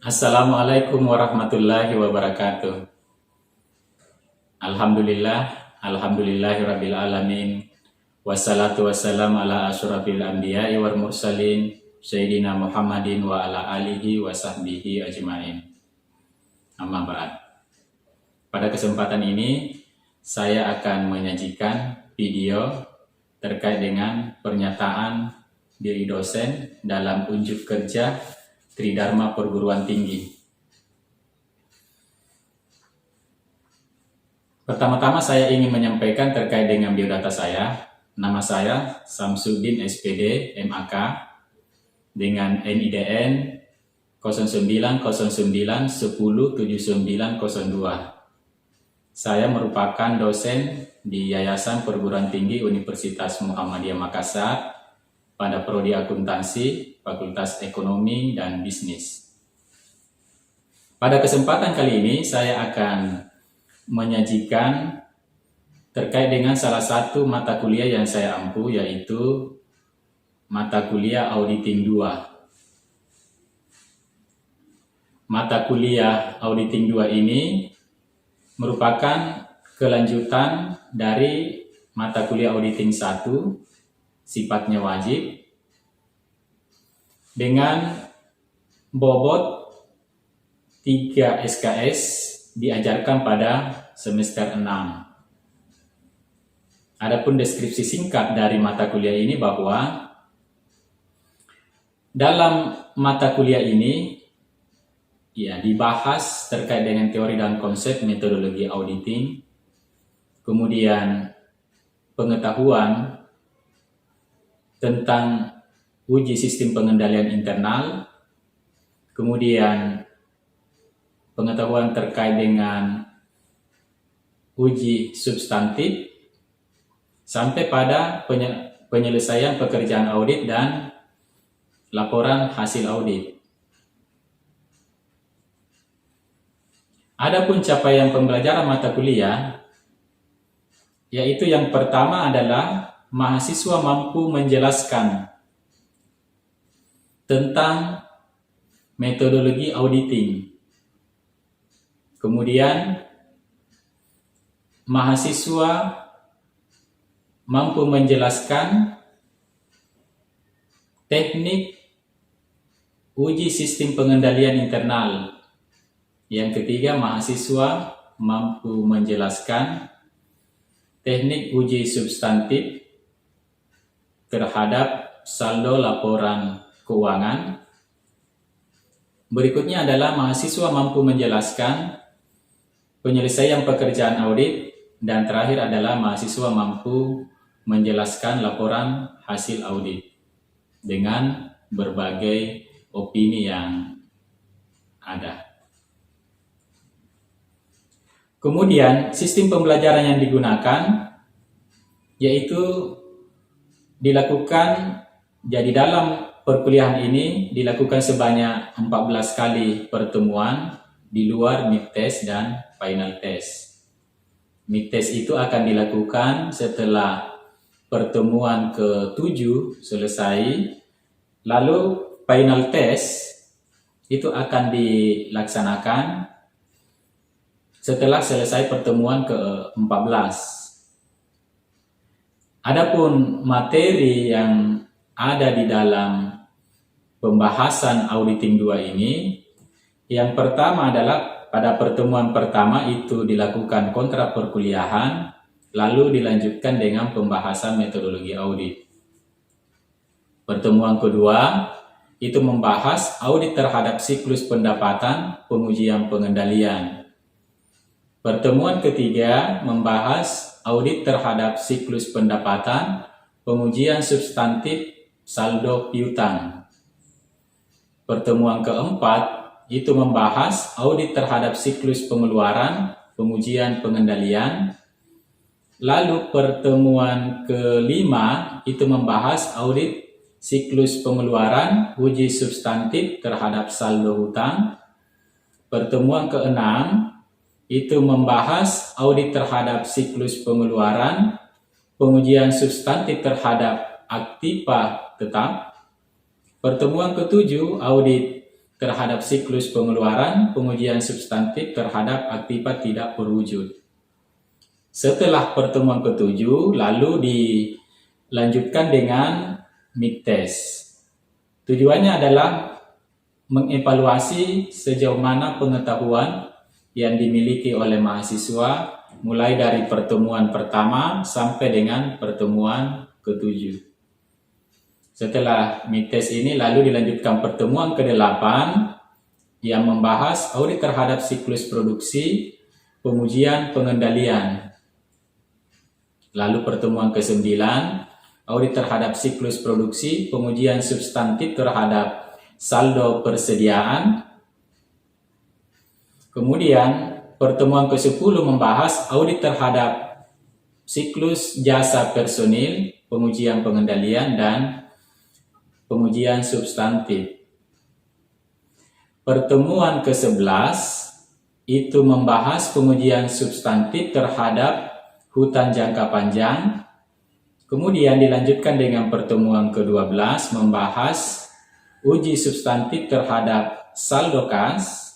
Assalamualaikum warahmatullahi wabarakatuh. Alhamdulillahirabbil alamin. Wassalatu wassalamu ala asyrafil anbiya'i wal mursalin Sayyidina Muhammadin wa ala alihi wa sahbihi ajmain. Amma ba'd. Pada kesempatan ini saya akan menyajikan video terkait dengan pernyataan diri dosen dalam unjuk kerja Tridharma Perguruan Tinggi. Pertama-tama saya ingin menyampaikan terkait dengan biodata saya. Nama saya Samsuddin SPD MAK dengan NIDN 0909107902. Saya merupakan dosen di Yayasan Perguruan Tinggi Universitas Muhammadiyah Makassar pada prodi akuntansi, Fakultas Ekonomi dan Bisnis. Pada kesempatan kali ini saya akan menyajikan terkait dengan salah satu mata kuliah yang saya ampu, yaitu mata kuliah Auditing 2. Mata kuliah Auditing 2 ini merupakan kelanjutan dari mata kuliah Auditing 1, sifatnya wajib, dengan bobot 3 SKS diajarkan pada semester 6. Adapun deskripsi singkat dari mata kuliah ini bahwa dalam mata kuliah ini dibahas terkait dengan teori dan konsep metodologi auditing, kemudian pengetahuan tentang uji sistem pengendalian internal, kemudian pengetahuan terkait dengan uji substantif, sampai pada penyelesaian pekerjaan audit dan laporan hasil audit. Adapun capaian pembelajaran mata kuliah, yaitu yang pertama adalah mahasiswa mampu menjelaskan tentang metodologi auditing. Kemudian mahasiswa mampu menjelaskan teknik uji sistem pengendalian internal. Yang ketiga, mahasiswa mampu menjelaskan teknik uji substantif terhadap saldo laporan keuangan. Berikutnya adalah mahasiswa mampu menjelaskan penyelesaian pekerjaan audit, dan terakhir adalah mahasiswa mampu menjelaskan laporan hasil audit dengan berbagai opini yang ada. Kemudian sistem pembelajaran yang digunakan yaitu dilakukan, jadi dalam perkuliahan ini dilakukan sebanyak 14 kali pertemuan di luar mid test dan final test. Mid test itu akan dilakukan setelah pertemuan ke-7 selesai, lalu final test itu akan dilaksanakan setelah selesai pertemuan ke-14. Adapun materi yang ada di dalam pembahasan Auditing 2 ini, yang pertama adalah pada pertemuan pertama itu dilakukan kontrak perkuliahan, lalu dilanjutkan dengan pembahasan metodologi audit. Pertemuan kedua itu membahas audit terhadap siklus pendapatan, pengujian pengendalian. Pertemuan ketiga membahas audit terhadap siklus pendapatan, pengujian substantif, saldo piutang. Pertemuan keempat itu membahas audit terhadap siklus pengeluaran, pengujian pengendalian. Lalu pertemuan kelima itu membahas audit siklus pengeluaran, uji substantif terhadap saldo hutang. Pertemuan keenam itu membahas audit terhadap siklus pengeluaran, pengujian substantif terhadap aktiva tetap. Pertemuan ketujuh, audit terhadap siklus pengeluaran, pengujian substantif terhadap aktivitas tidak berwujud. Setelah pertemuan ke-7, lalu dilanjutkan dengan mid test. Tujuannya adalah mengevaluasi sejauh mana pengetahuan yang dimiliki oleh mahasiswa mulai dari pertemuan pertama sampai dengan pertemuan ke-7. Setelah mid test ini lalu dilanjutkan pertemuan ke-8 yang membahas audit terhadap siklus produksi, pengujian, pengendalian. Lalu pertemuan ke-9, audit terhadap siklus produksi, pengujian substantif terhadap saldo persediaan. Kemudian pertemuan ke-10 membahas audit terhadap siklus jasa personil, pengujian pengendalian, dan pengujian substantif. Pertemuan ke-11 itu membahas pengujian substantif terhadap hutan jangka panjang. Kemudian dilanjutkan dengan pertemuan ke-12 membahas uji substantif terhadap saldo kas.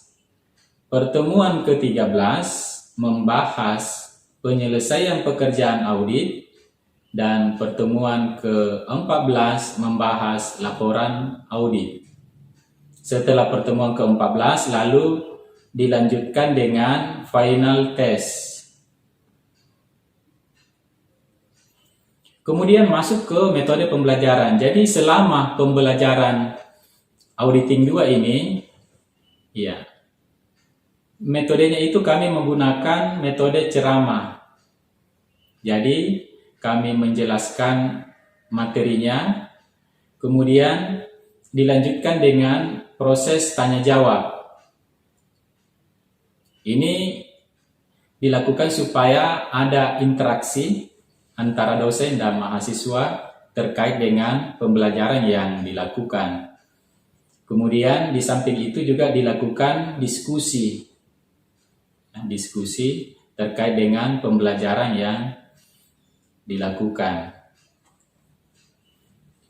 Pertemuan ke-13 membahas penyelesaian pekerjaan audit. Dan pertemuan ke-14 membahas laporan audit. Setelah pertemuan ke-14 lalu dilanjutkan dengan final test. Kemudian masuk ke metode pembelajaran. Jadi selama pembelajaran auditing 2 ini, ya, metodenya itu kami menggunakan metode ceramah. Jadi kami menjelaskan materinya, kemudian dilanjutkan dengan proses tanya jawab. Ini dilakukan supaya ada interaksi antara dosen dan mahasiswa terkait dengan pembelajaran yang dilakukan. Kemudian di samping itu juga dilakukan diskusi terkait dengan pembelajaran yang dilakukan.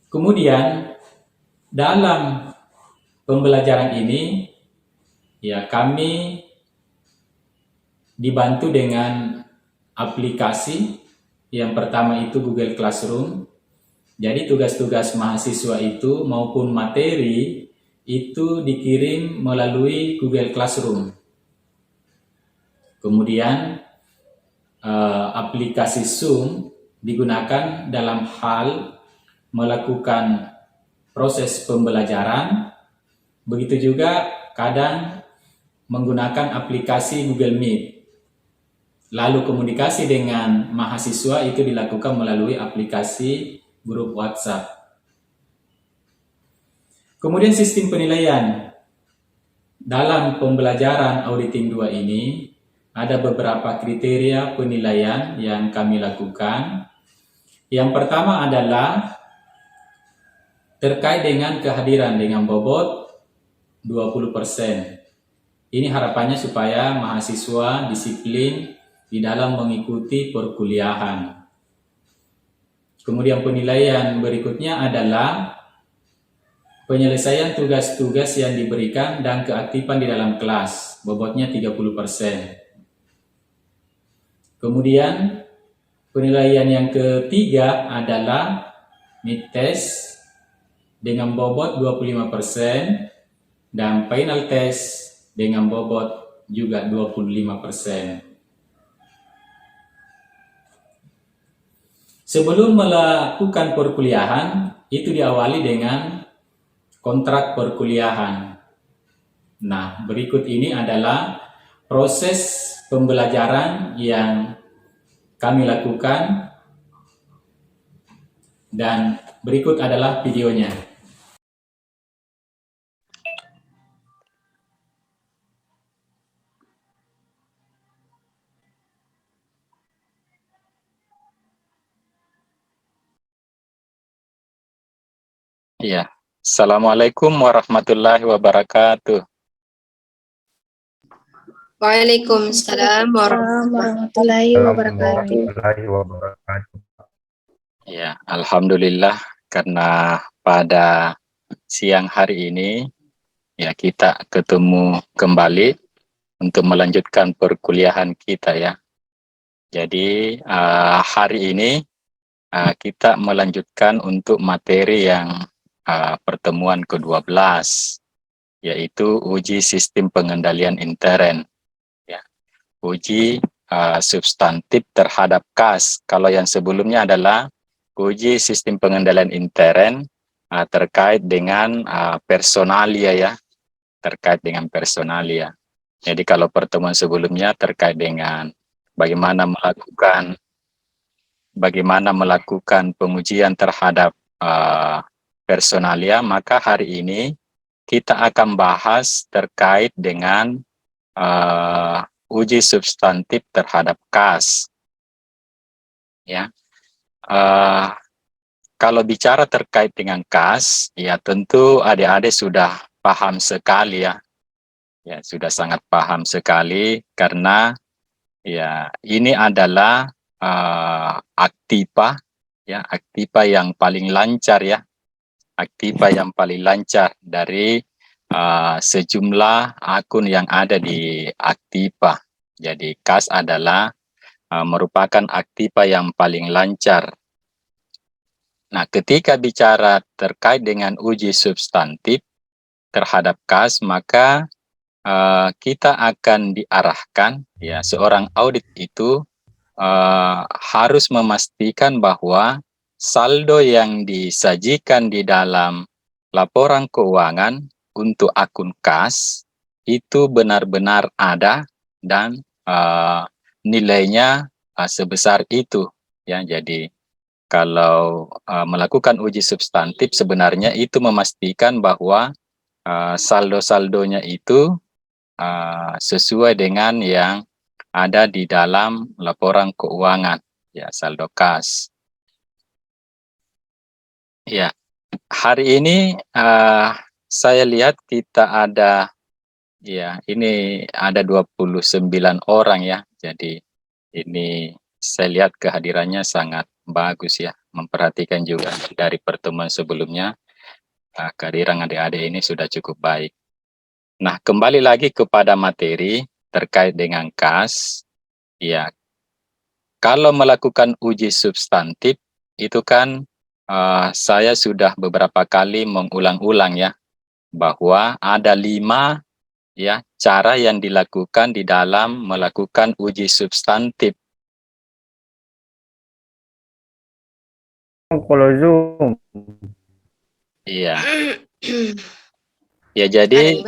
Kemudian dalam pembelajaran ini ya kami dibantu dengan aplikasi. Yang pertama itu Google Classroom. Jadi tugas-tugas mahasiswa itu maupun materi itu dikirim melalui Google Classroom. Kemudian aplikasi Zoom digunakan dalam hal melakukan proses pembelajaran. Begitu juga kadang menggunakan aplikasi Google Meet. Lalu komunikasi dengan mahasiswa itu dilakukan melalui aplikasi grup WhatsApp. Kemudian sistem penilaian. Dalam pembelajaran auditing 2 ini ada beberapa kriteria penilaian yang kami lakukan. Yang pertama adalah terkait dengan kehadiran dengan bobot 20%. Ini harapannya supaya mahasiswa disiplin di dalam mengikuti perkuliahan. Kemudian penilaian berikutnya adalah penyelesaian tugas-tugas yang diberikan dan keaktifan di dalam kelas, bobotnya 30%. Kemudian penilaian yang ketiga adalah mid test dengan bobot 25% dan final test dengan bobot juga 25%. Sebelum melakukan perkuliahan, itu diawali dengan kontrak perkuliahan. Nah, berikut ini adalah proses pembelajaran yang kami lakukan dan berikut adalah videonya. Ya, Assalamualaikum warahmatullahi wabarakatuh. Waalaikumsalam warahmatullahi wabarakatuh. Ya, alhamdulillah karena pada siang hari ini Ya, kita ketemu kembali untuk melanjutkan perkuliahan kita ya. Jadi hari ini kita melanjutkan untuk materi yang pertemuan ke-12, yaitu uji sistem pengendalian intern. Ya. Uji substantif terhadap KAS. Kalau yang sebelumnya adalah uji sistem pengendalian intern terkait dengan personalia ya, terkait dengan personalia. Jadi kalau pertemuan sebelumnya terkait dengan bagaimana melakukan pengujian terhadap personalia, maka hari ini kita akan bahas terkait dengan uji substantif terhadap KAS. Ya, kalau bicara terkait dengan KAS, ya tentu adik-adik sudah paham sekali ya. Ya, sudah sangat paham sekali karena ya ini adalah aktiva ya, aktiva yang paling lancar ya. Aktiva yang paling lancar dari sejumlah akun yang ada di aktiva. Jadi KAS adalah merupakan aktiva yang paling lancar. Nah, ketika bicara terkait dengan uji substantif terhadap KAS, maka kita akan diarahkan, ya, seorang audit itu harus memastikan bahwa saldo yang disajikan di dalam laporan keuangan untuk akun KAS itu benar-benar ada dan nilainya sebesar itu. Ya, jadi kalau melakukan uji substantif sebenarnya itu memastikan bahwa saldo-saldonya itu sesuai dengan yang ada di dalam laporan keuangan, ya, saldo KAS. Ya, hari ini saya lihat kita ada, ya, ini ada 29 orang ya. Jadi ini saya lihat kehadirannya sangat bagus ya. Memperhatikan juga dari pertemuan sebelumnya, kehadiran adik-adik ini sudah cukup baik. Nah, kembali lagi kepada materi terkait dengan KAS. Ya, kalau melakukan uji substantif itu kan saya sudah beberapa kali mengulang-ulang ya bahwa ada 5 ya cara yang dilakukan di dalam melakukan uji substantif. Kalau Zoom. Iya. Ya, jadi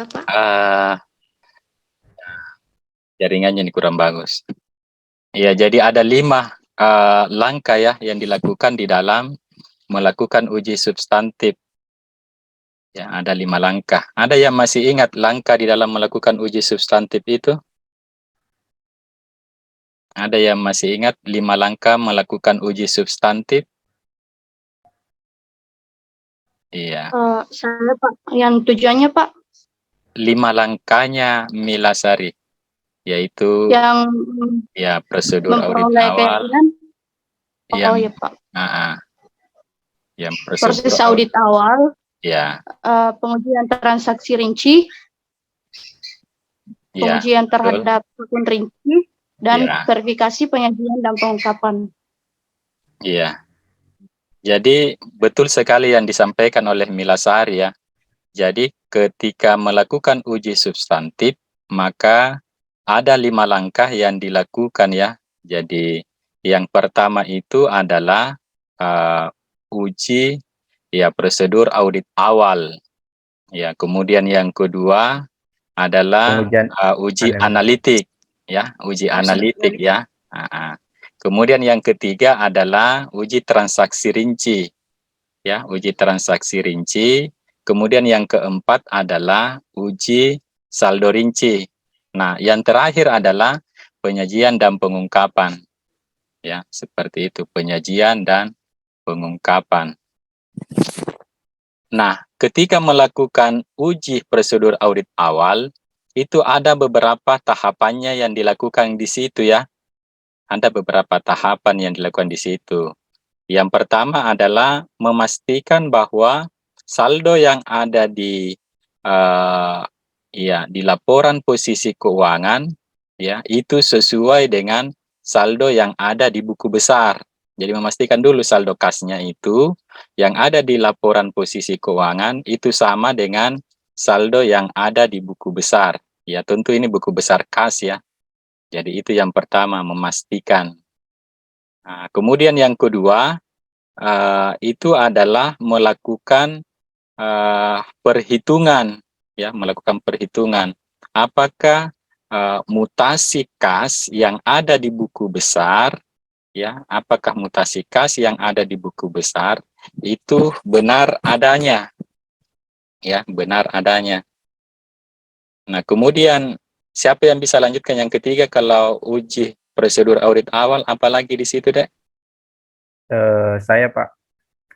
jaringannya ini kurang bagus. Ya, jadi ada 5 langkah ya yang dilakukan di dalam melakukan uji substantif. Ya, ada 5 langkah. Ada yang masih ingat langkah di dalam melakukan uji substantif itu? Ada yang masih ingat 5 langkah melakukan uji substantif? Iya. Saya Pak, yang tujuannya Pak? 5 langkahnya Milasari, yaitu Yang ya prosedur audit memperoleh awal. keyakinan? Yang, oh ya Pak. Yang Proses audit awal. Ya. Pengujian transaksi rinci. Ya, pengujian terhadap akun rinci dan ya, verifikasi penyajian dan pengungkapan. Iya. Jadi betul sekali yang disampaikan oleh Milasari ya. Jadi ketika melakukan uji substantif, maka ada 5 langkah yang dilakukan ya. Jadi yang pertama itu adalah uji ya prosedur audit awal. Ya, kemudian yang kedua adalah uji analitik ya, uji analitik ya. Kemudian yang ketiga adalah uji transaksi rinci. Ya, uji transaksi rinci. Kemudian yang keempat adalah uji saldo rinci. Nah, yang terakhir adalah penyajian dan pengungkapan. Ya, seperti itu, penyajian dan pengungkapan. Nah, ketika melakukan uji prosedur audit awal, itu ada beberapa tahapannya yang dilakukan di situ ya. Ada beberapa tahapan yang dilakukan di situ. Yang pertama adalah memastikan bahwa saldo yang ada di ya di laporan posisi keuangan ya itu sesuai dengan saldo yang ada di buku besar. Jadi memastikan dulu saldo kasnya itu yang ada di laporan posisi keuangan itu sama dengan saldo yang ada di buku besar. Ya tentu ini buku besar kas ya. Jadi itu yang pertama, memastikan. Nah, kemudian yang kedua itu adalah melakukan perhitungan ya, melakukan perhitungan apakah mutasi kas yang ada di buku besar ya, apakah mutasi kas yang ada di buku besar itu benar adanya ya, benar adanya. Nah, kemudian siapa yang bisa lanjutkan yang ketiga kalau uji prosedur audit awal, apalagi di situ, Dek? Saya Pak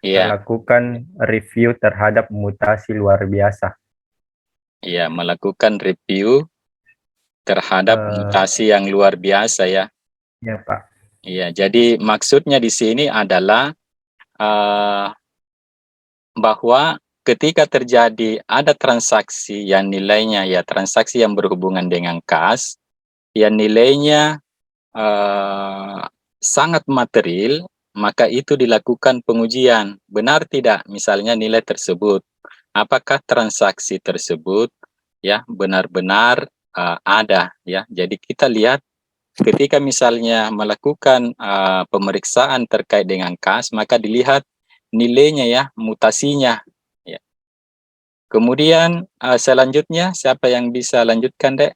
Iya, melakukan review terhadap mutasi luar biasa. iya, melakukan review terhadap Eh, mutasi yang luar biasa ya. ya Pak. Iya, jadi maksudnya di sini adalah eh, bahwa ketika terjadi ada transaksi yang nilainya ya transaksi yang berhubungan dengan kas, yang nilainya eh, sangat material, maka itu dilakukan pengujian. Benar tidak? Misalnya nilai tersebut, apakah transaksi tersebut ya benar-benar ada ya. Jadi kita lihat ketika misalnya melakukan pemeriksaan terkait dengan kas, maka dilihat nilainya ya, mutasinya. Ya. Kemudian selanjutnya siapa yang bisa lanjutkan, Dek?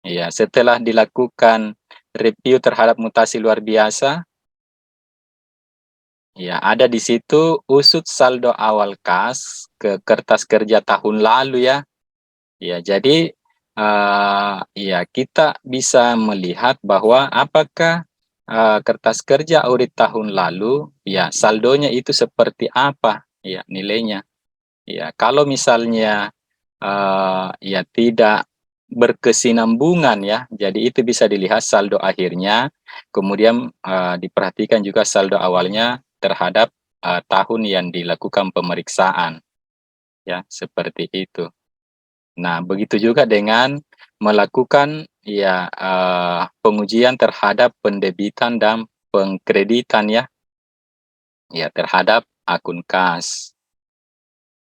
Ya, setelah dilakukan review terhadap mutasi luar biasa, ya ada di situ usut saldo awal kas ke kertas kerja tahun lalu ya. Ya, jadi ya kita bisa melihat bahwa apakah kertas kerja audit tahun lalu ya saldonya itu seperti apa ya nilainya. Ya, kalau misalnya ya tidak berkesinambungan ya, jadi itu bisa dilihat saldo akhirnya, kemudian diperhatikan juga saldo awalnya terhadap tahun yang dilakukan pemeriksaan ya, seperti itu. Nah, begitu juga dengan melakukan ya pengujian terhadap pendebitan dan pengkreditan ya, ya terhadap akun kas.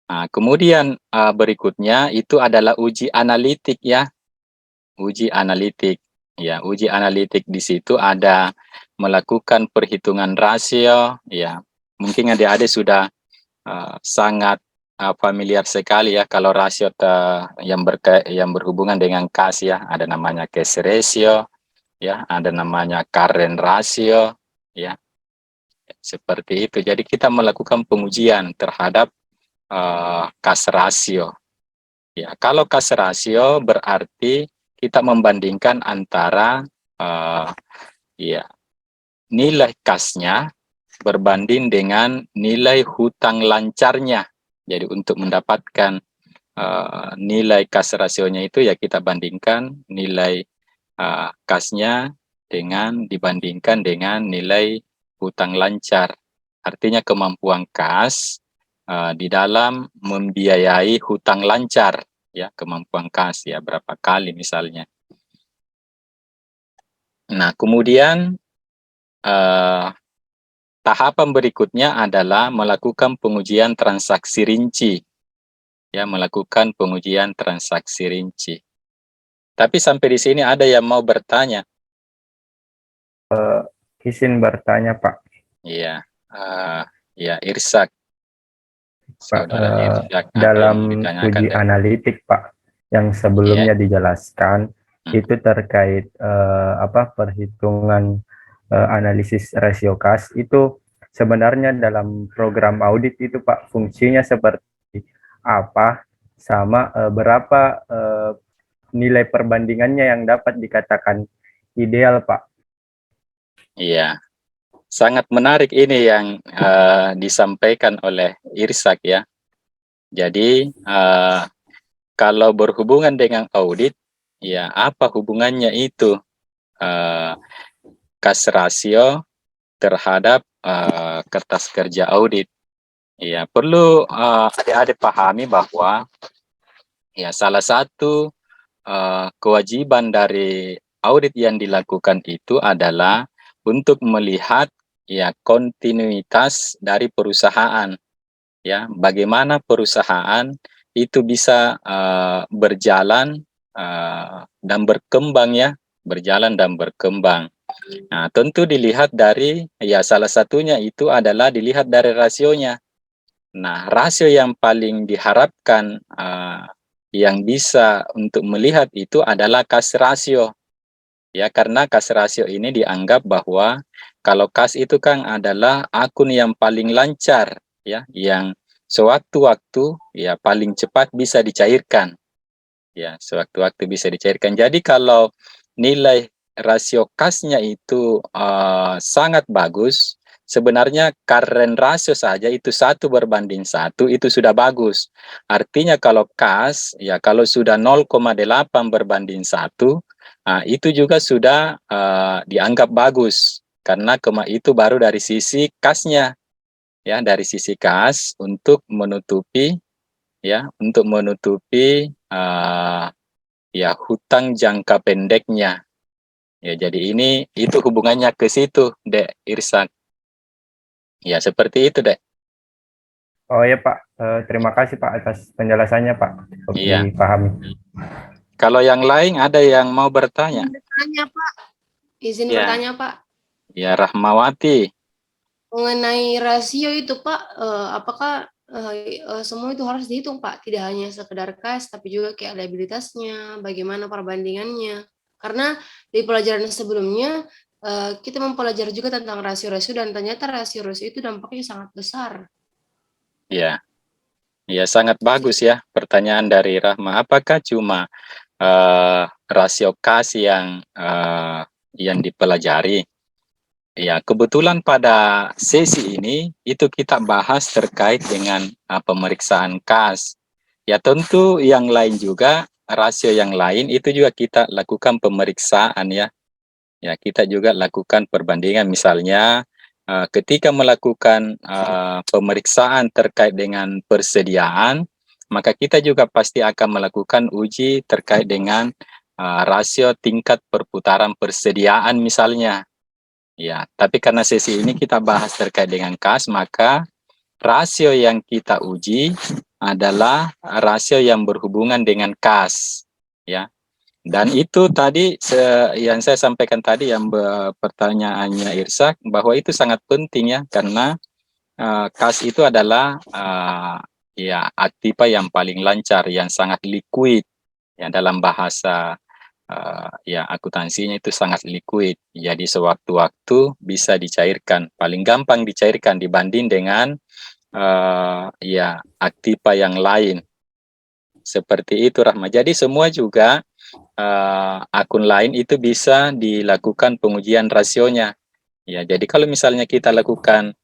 Nah, kemudian berikutnya itu adalah uji analitik ya, uji analitik. Ya, uji analitik di situ ada melakukan perhitungan rasio ya. Mungkin adik-adik sudah sangat familiar sekali ya kalau rasio yang berhubungan dengan kas ya, ada namanya cash ratio ya, ada namanya current ratio ya, seperti itu. Jadi kita melakukan pengujian terhadap kas rasio ya. Kalau kas rasio berarti kita membandingkan antara ya nilai kasnya berbanding dengan nilai hutang lancarnya. Jadi untuk mendapatkan nilai kas rasionya itu ya kita bandingkan nilai kasnya dibandingkan dengan nilai hutang lancar. Artinya kemampuan kas di dalam membiayai hutang lancar ya, kemampuan kas ya berapa kali misalnya. Nah, kemudian tahapan berikutnya adalah melakukan pengujian transaksi rinci. Ya, melakukan pengujian transaksi rinci. Tapi sampai di sini ada yang mau bertanya. Izin bertanya Pak. Iya, ya Irsak. Pak, Saudara Irsak, apa yang mau dalam ditanyakan, uji Dek? analitik Pak yang sebelumnya dijelaskan itu terkait perhitungan analisis rasio kas itu sebenarnya dalam program audit itu Pak fungsinya seperti apa sama berapa nilai perbandingannya yang dapat dikatakan ideal Pak. Iya, sangat menarik ini yang disampaikan oleh Irsak ya. Jadi kalau berhubungan dengan audit, ya apa hubungannya itu kas rasio terhadap kertas kerja audit? Ya, perlu adik-adik pahami bahwa ya salah satu kewajiban dari audit yang dilakukan itu adalah untuk melihat ya kontinuitas dari perusahaan, ya bagaimana perusahaan itu bisa berjalan dan berkembang, ya berjalan dan berkembang. Nah, tentu dilihat dari ya salah satunya itu adalah dilihat dari rasionya. Nah, rasio yang paling diharapkan yang bisa untuk melihat itu adalah kas rasio. Ya, karena kas rasio ini dianggap bahwa kalau kas itu kan adalah akun yang paling lancar, ya, yang sewaktu-waktu ya paling cepat bisa dicairkan. Ya, sewaktu-waktu bisa dicairkan. Jadi kalau nilai rasio kasnya itu sangat bagus, sebenarnya current rasio saja itu 1:1 itu sudah bagus. Artinya kalau kas, ya kalau sudah 0,8:1, itu juga sudah dianggap bagus. Karena itu baru dari sisi kasnya, ya dari sisi kas untuk menutupi ya hutang jangka pendeknya. Ya, jadi itu hubungannya ke situ, Dek Irsak. Ya, seperti itu, Dek. Oh ya Pak, terima kasih Pak atas penjelasannya Pak. Lebih Iya. pahami. Kalau yang lain ada yang mau bertanya? Bertanya, Pak. Izin Ya. bertanya, Pak. Ya, Rahmawati. Mengenai rasio itu, Pak, apakah semua itu harus dihitung, Pak? Tidak hanya sekedar kas, tapi juga kayak liabilitasnya, bagaimana perbandingannya. Karena di pelajaran sebelumnya, kita mempelajari juga tentang rasio-rasio, dan ternyata rasio-rasio itu dampaknya sangat besar. Ya. Ya, sangat bagus ya pertanyaan dari Rahma. Apakah cuma rasio kas yang dipelajari? Ya, kebetulan pada sesi ini itu kita bahas terkait dengan pemeriksaan kas. Ya, tentu yang lain juga, rasio yang lain itu juga kita lakukan pemeriksaan, ya. Ya, kita juga lakukan perbandingan, misalnya ketika melakukan pemeriksaan terkait dengan persediaan, maka kita juga pasti akan melakukan uji terkait dengan rasio tingkat perputaran persediaan misalnya. Ya, tapi karena sesi ini kita bahas terkait dengan kas, maka rasio yang kita uji adalah rasio yang berhubungan dengan kas, ya. Dan itu tadi yang saya sampaikan tadi, yang pertanyaannya Irsak, bahwa itu sangat penting ya, karena kas itu adalah ya aktiva yang paling lancar, yang sangat liquid, ya dalam bahasa ya akuntansinya itu sangat liquid. Jadi sewaktu-waktu bisa dicairkan, paling gampang dicairkan dibanding dengan ya aktiva yang lain. Seperti itu, Rahma. Jadi semua juga akun lain itu bisa dilakukan pengujian rasionya. Ya, jadi kalau misalnya kita lakukan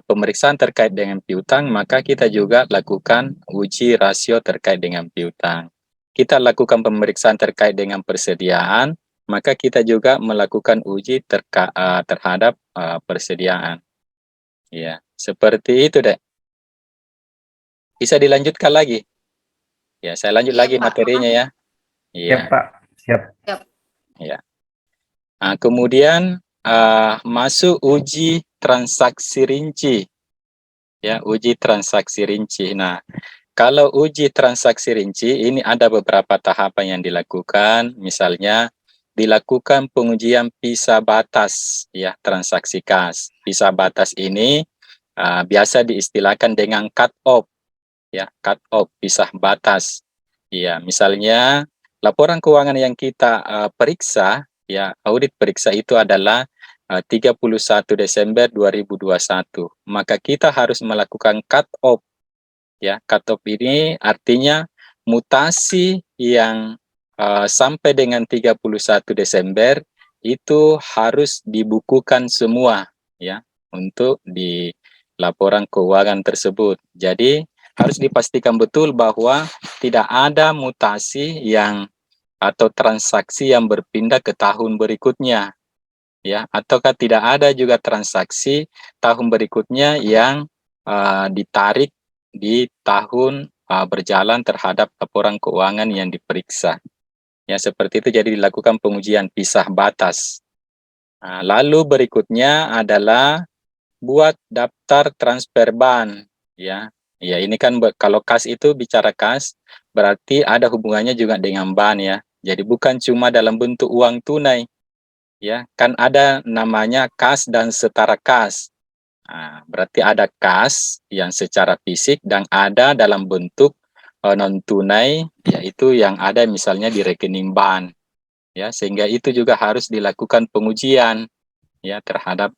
pemeriksaan terkait dengan piutang, maka kita juga lakukan uji rasio terkait dengan piutang. Kita lakukan pemeriksaan terkait dengan persediaan, maka kita juga melakukan uji terhadap persediaan. Ya, seperti itu, Dek. Bisa dilanjutkan lagi? Ya, saya lanjut Iya, lagi Pak. materinya ya. Siap Iya. Pak, siap. Ya. Kemudian masuk uji transaksi rinci. Ya, uji transaksi rinci. Nah, kalau uji transaksi rinci ini ada beberapa tahapan yang dilakukan. Misalnya dilakukan pengujian pisah batas, ya, transaksi kas. Pisah batas ini biasa diistilahkan dengan cut off, ya, cut off, pisah batas. Ya, misalnya laporan keuangan yang kita periksa, ya, audit periksa itu adalah 31 Desember 2021. Maka kita harus melakukan cut off. Ya, cut off ini artinya mutasi yang sampai dengan 31 Desember itu harus dibukukan semua, ya, untuk di laporan keuangan tersebut. Jadi harus dipastikan betul bahwa tidak ada mutasi yang atau transaksi yang berpindah ke tahun berikutnya, ya, ataukah tidak ada juga transaksi tahun berikutnya yang ditarik di tahun berjalan terhadap laporan keuangan yang diperiksa. Ya, seperti itu, jadi dilakukan pengujian pisah batas. Nah, lalu berikutnya adalah buat daftar transfer ban, ya. Ya, ini kan kalau kas itu bicara kas, berarti ada hubungannya juga dengan ban, ya. Jadi bukan cuma dalam bentuk uang tunai, ya. Kan ada namanya kas dan setara kas. Nah, berarti ada kas yang secara fisik dan ada dalam bentuk non tunai, yaitu yang ada misalnya di rekening ban, ya. Sehingga itu juga harus dilakukan pengujian, ya, terhadap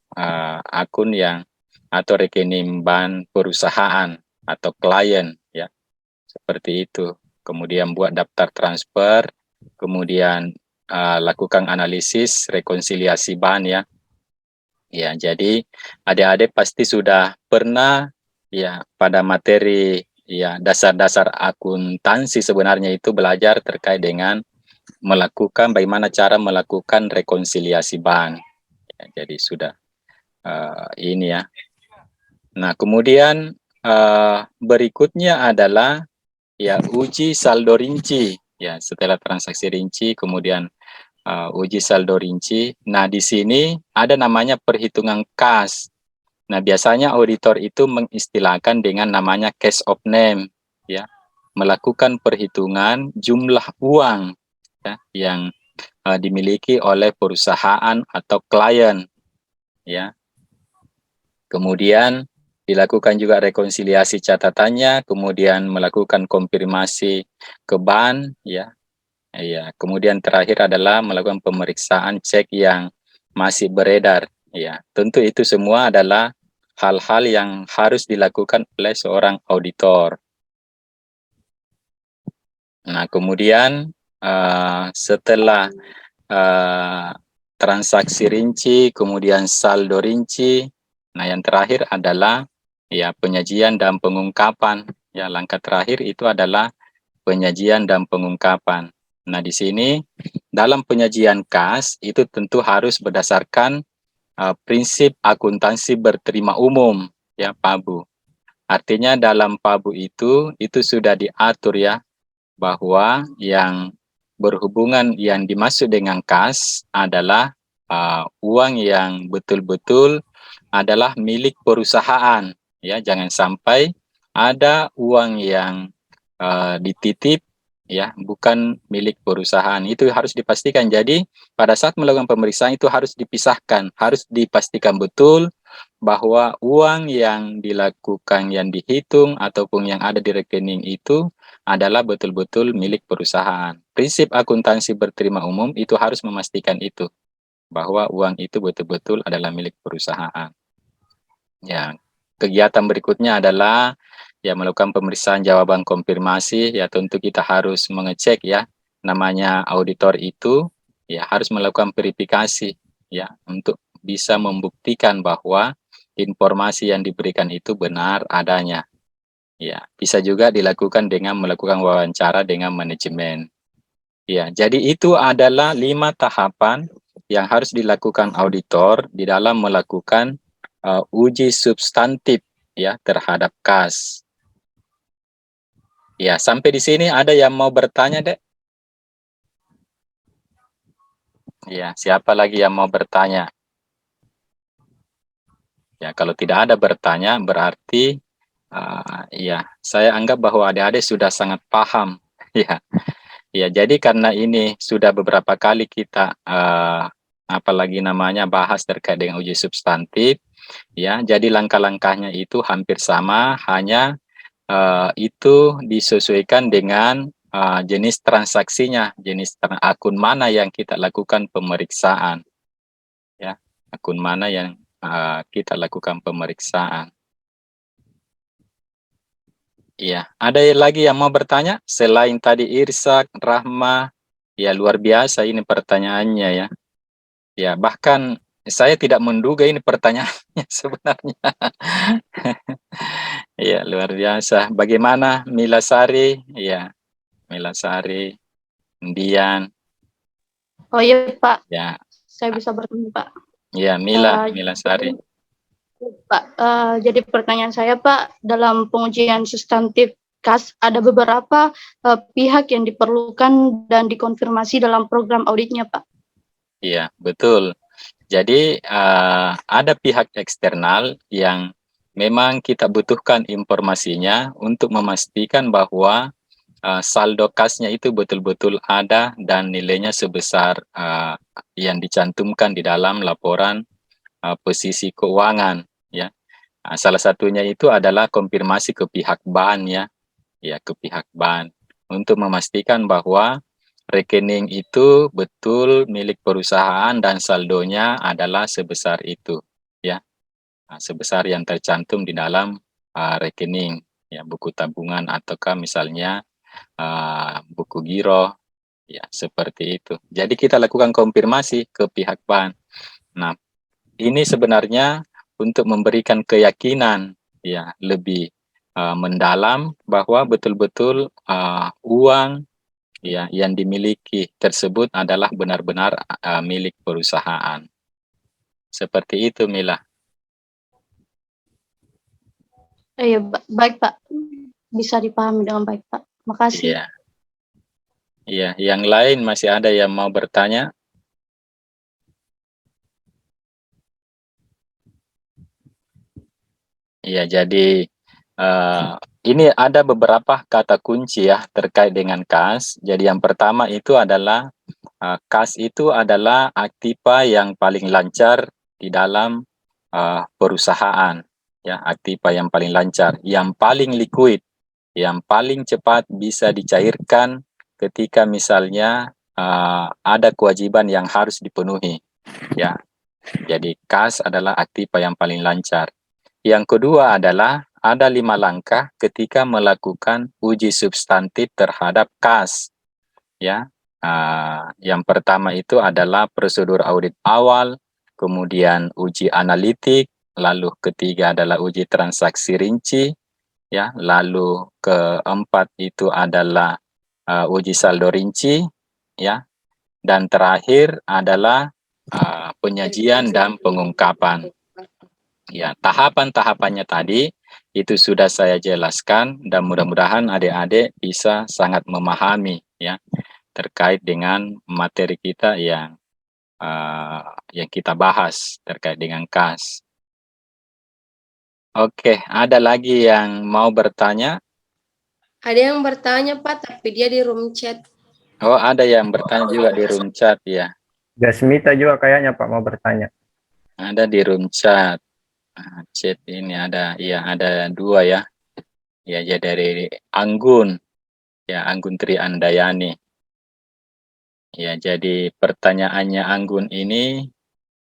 akun yang atau rekening ban perusahaan atau klien, ya, seperti itu. Kemudian buat daftar transfer, kemudian lakukan analisis rekonsiliasi ban, ya. Ya, jadi adik-adik pasti sudah pernah, ya, pada materi, ya, dasar-dasar akuntansi sebenarnya itu belajar terkait dengan melakukan bagaimana cara melakukan rekonsiliasi ban. Ya, jadi sudah ini, ya. Nah, kemudian berikutnya adalah, ya, uji saldo rinci. Ya, setelah transaksi rinci, kemudian uji saldo rinci. Nah, di sini ada namanya perhitungan kas. Nah, biasanya auditor itu mengistilahkan dengan namanya cash of name, ya, melakukan perhitungan jumlah uang, ya, yang dimiliki oleh perusahaan atau klien, ya. Kemudian dilakukan juga rekonsiliasi catatannya, kemudian melakukan konfirmasi ke ban, ya. Ya, kemudian terakhir adalah melakukan pemeriksaan cek yang masih beredar. Ya, tentu itu semua adalah hal-hal yang harus dilakukan oleh seorang auditor. Nah, kemudian setelah transaksi rinci, kemudian saldo rinci, nah yang terakhir adalah, ya, penyajian dan pengungkapan. Ya, langkah terakhir itu adalah penyajian dan pengungkapan. Nah, di sini dalam penyajian kas itu tentu harus berdasarkan prinsip akuntansi berterima umum, ya, PABU. Artinya dalam PABU itu sudah diatur, ya, bahwa yang berhubungan yang dimaksud dengan kas adalah uang yang betul-betul adalah milik perusahaan, ya. Jangan sampai ada uang yang dititip, ya, bukan milik perusahaan. Itu harus dipastikan. Jadi pada saat melakukan pemeriksaan itu harus dipisahkan, harus dipastikan betul bahwa uang yang dilakukan, yang dihitung ataupun yang ada di rekening itu adalah betul-betul milik perusahaan. Prinsip akuntansi berterima umum itu harus memastikan itu, bahwa uang itu betul-betul adalah milik perusahaan. Ya, kegiatan berikutnya adalah, ya, melakukan pemeriksaan jawaban konfirmasi. Ya, tentu kita harus mengecek, ya, namanya auditor itu, ya, harus melakukan verifikasi, ya, untuk bisa membuktikan bahwa informasi yang diberikan itu benar adanya. Ya, bisa juga dilakukan dengan melakukan wawancara dengan manajemen. Ya, jadi itu adalah 5 tahapan yang harus dilakukan auditor di dalam melakukan uji substantif, ya, terhadap kas. Ya, sampai di sini ada yang mau bertanya, Dek? Ya, siapa lagi yang mau bertanya? Ya, kalau tidak ada bertanya, berarti ya, saya anggap bahwa adik-adik sudah sangat paham. Ya, ya, jadi karena ini sudah beberapa kali kita apalagi namanya bahas terkait dengan uji substantif, ya, jadi langkah-langkahnya itu hampir sama, hanya itu disesuaikan dengan jenis transaksinya, jenis akun mana yang kita lakukan pemeriksaan, ya, akun mana yang kita lakukan pemeriksaan. Iya, ada lagi yang mau bertanya selain tadi Irsak, Rahma? Ya, luar biasa ini pertanyaannya, ya. Ya, bahkan saya tidak menduga ini pertanyaannya sebenarnya. Iya, luar biasa. Bagaimana Mila Sari? Iya, Mila Sari, Dian, Oh iya Pak, ya, saya bisa bertanya Pak. ya, Mila Sari. Pak, jadi pertanyaan saya Pak, dalam pengujian substantif kas ada beberapa pihak yang diperlukan dan dikonfirmasi dalam program auditnya Pak. Iya, betul. Jadi ada pihak eksternal yang memang kita butuhkan informasinya untuk memastikan bahwa saldo kasnya itu betul-betul ada dan nilainya sebesar yang dicantumkan di dalam laporan posisi keuangan, ya. Salah satunya itu adalah konfirmasi ke pihak bank, ya ke pihak bank untuk memastikan bahwa rekening itu betul milik perusahaan dan saldonya adalah sebesar itu, ya. Sebesar yang tercantum di dalam rekening, ya, buku tabungan ataukah misalnya buku giro, ya, seperti itu. Jadi kita lakukan konfirmasi ke pihak bank. Nah, ini sebenarnya untuk memberikan keyakinan, ya, lebih mendalam bahwa betul-betul uang, ya, yang dimiliki tersebut adalah benar-benar milik perusahaan. Seperti itu, Mila. Iya, baik Pak. Bisa dipahami dengan baik Pak. Makasih. Iya. Iya, yang lain masih ada yang mau bertanya? Iya, jadi ini ada beberapa kata kunci ya terkait dengan kas. Jadi yang pertama itu adalah kas itu adalah aktiva yang paling lancar di dalam perusahaan. Ya, aktiva yang paling lancar, yang paling liquid, yang paling cepat bisa dicairkan ketika misalnya ada kewajiban yang harus dipenuhi. Ya, jadi kas adalah aktiva yang paling lancar. Yang kedua adalah ada 5 langkah ketika melakukan uji substantif terhadap kas. Ya, yang pertama itu adalah prosedur audit awal, kemudian uji analitik, lalu ketiga adalah uji transaksi rinci, ya, lalu keempat itu adalah uji saldo rinci, ya, dan terakhir adalah penyajian dan pengungkapan. Ya, tahapan-tahapannya tadi itu sudah saya jelaskan dan mudah-mudahan adik-adik bisa sangat memahami, ya, terkait dengan materi kita yang kita bahas terkait dengan kas. Oke, ada lagi yang mau bertanya? Ada yang bertanya Pak, tapi dia di room chat. Oh, ada yang bertanya juga di room chat, ya. Jasmita juga kayaknya Pak mau bertanya. Ada di room chat. Chat ini ada, ya, ada 2 ya. Ya, dari Anggun, ya, Anggun Tri Andayani. Ya, jadi pertanyaannya Anggun ini,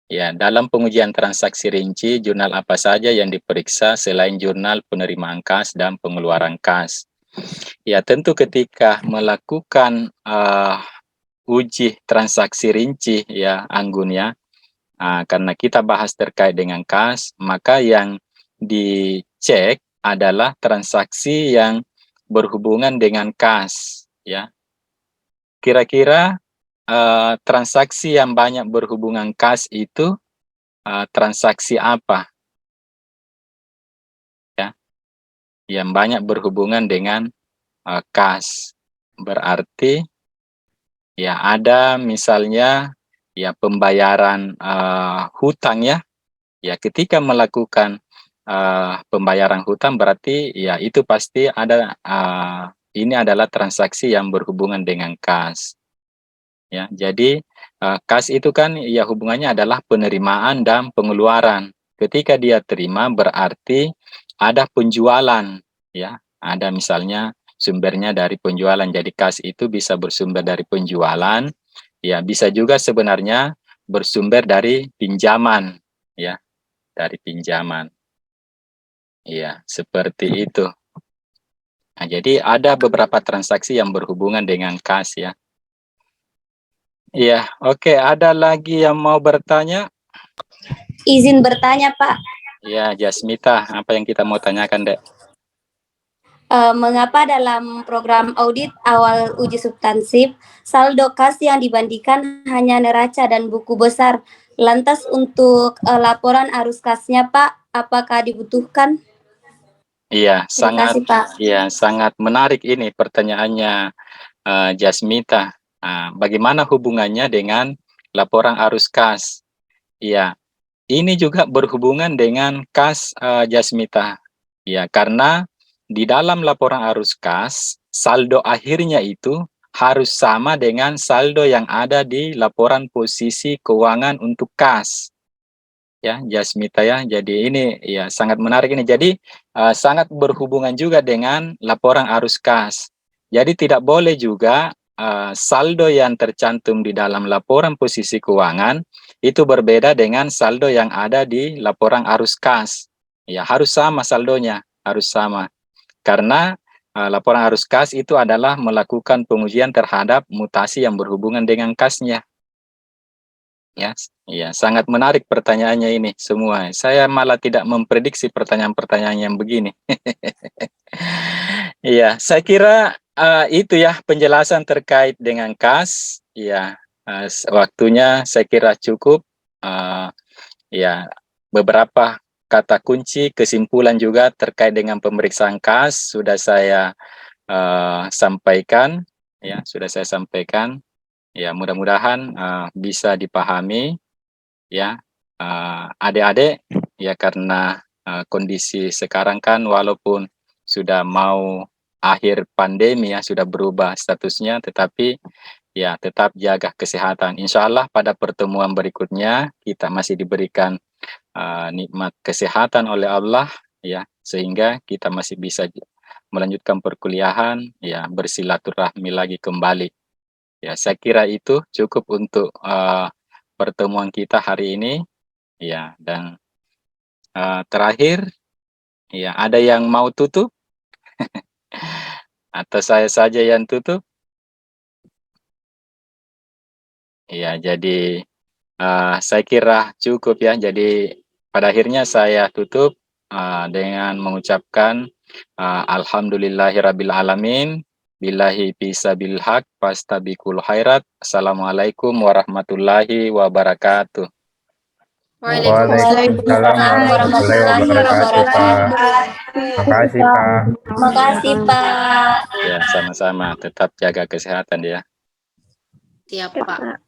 ya, dalam pengujian transaksi rinci, jurnal apa saja yang diperiksa selain jurnal penerimaan kas dan pengeluaran kas? Ya, tentu ketika melakukan uji transaksi rinci, ya, Anggun, ya, karena kita bahas terkait dengan kas, maka yang dicek adalah transaksi yang berhubungan dengan kas, ya. Kira-kira transaksi yang banyak berhubungan kas itu transaksi apa? Ya, yang banyak berhubungan dengan kas. Berarti ya ada misalnya ya pembayaran hutang, ya. Ya, ketika melakukan pembayaran hutang berarti ya itu pasti ada ini adalah transaksi yang berhubungan dengan kas. Ya, jadi kas itu kan ya hubungannya adalah penerimaan dan pengeluaran. Ketika dia terima berarti ada penjualan, ya. Ada misalnya sumbernya dari penjualan. Jadi kas itu bisa bersumber dari penjualan, ya, bisa juga sebenarnya bersumber dari pinjaman, ya, dari pinjaman. Iya, seperti itu. Nah, jadi ada beberapa transaksi yang berhubungan dengan kas, ya. Iya, oke. Ada lagi yang mau bertanya? Izin bertanya, Pak. Ya, Jasmita, apa yang kita mau tanyakan, Dek? Mengapa dalam program audit awal uji substansif, saldo kas yang dibandingkan hanya neraca dan buku besar, Lantas untuk laporan arus kasnya Pak, apakah dibutuhkan? Iya, Terima sangat kasih Pak. sangat menarik ini pertanyaannya, Jasmita. Bagaimana hubungannya dengan laporan arus kas? Iya, ini juga berhubungan dengan kas, Jasmita. Ya, karena di dalam laporan arus kas, saldo akhirnya itu harus sama dengan saldo yang ada di laporan posisi keuangan untuk kas. Ya, Jasmita ya. Jadi ini ya sangat menarik ini. Jadi sangat berhubungan juga dengan laporan arus kas. Jadi tidak boleh juga saldo yang tercantum di dalam laporan posisi keuangan itu berbeda dengan saldo yang ada di laporan arus kas. Ya, harus sama saldonya, harus sama. Karena laporan arus kas itu adalah melakukan pengujian terhadap mutasi yang berhubungan dengan kasnya. Ya, iya, sangat menarik pertanyaannya ini semua. Saya malah tidak memprediksi pertanyaan-pertanyaan yang begini. Iya, saya kira itu ya penjelasan terkait dengan kas. Iya, waktunya saya kira cukup. Ya, beberapa kata kunci kesimpulan juga terkait dengan pemeriksaan kas sudah saya sampaikan. Ya, sudah saya sampaikan. Ya, mudah-mudahan bisa dipahami ya adik-adik ya, karena kondisi sekarang kan walaupun sudah mau akhir pandemi ya, sudah berubah statusnya, tetapi ya tetap jaga kesehatan. Insya Allah pada pertemuan berikutnya kita masih diberikan nikmat kesehatan oleh Allah ya, sehingga kita masih bisa melanjutkan perkuliahan ya, bersilaturahmi lagi kembali. Ya, saya kira itu cukup untuk pertemuan kita hari ini. Ya, dan terakhir, ya ada yang mau tutup? Atau saya saja yang tutup? Ya, jadi saya kira cukup ya. Jadi pada akhirnya saya tutup dengan mengucapkan alhamdulillahirabbil alamin. Billahi fisabil haq fastabikul khairat. Assalamualaikum warahmatullahi wabarakatuh. Waalaikumsalam warahmatullahi wabarakatuh, Pak. Makasih, Pak. Terima kasih Pak. Ya, sama-sama. Tetap jaga kesehatan ya. Siap Pak.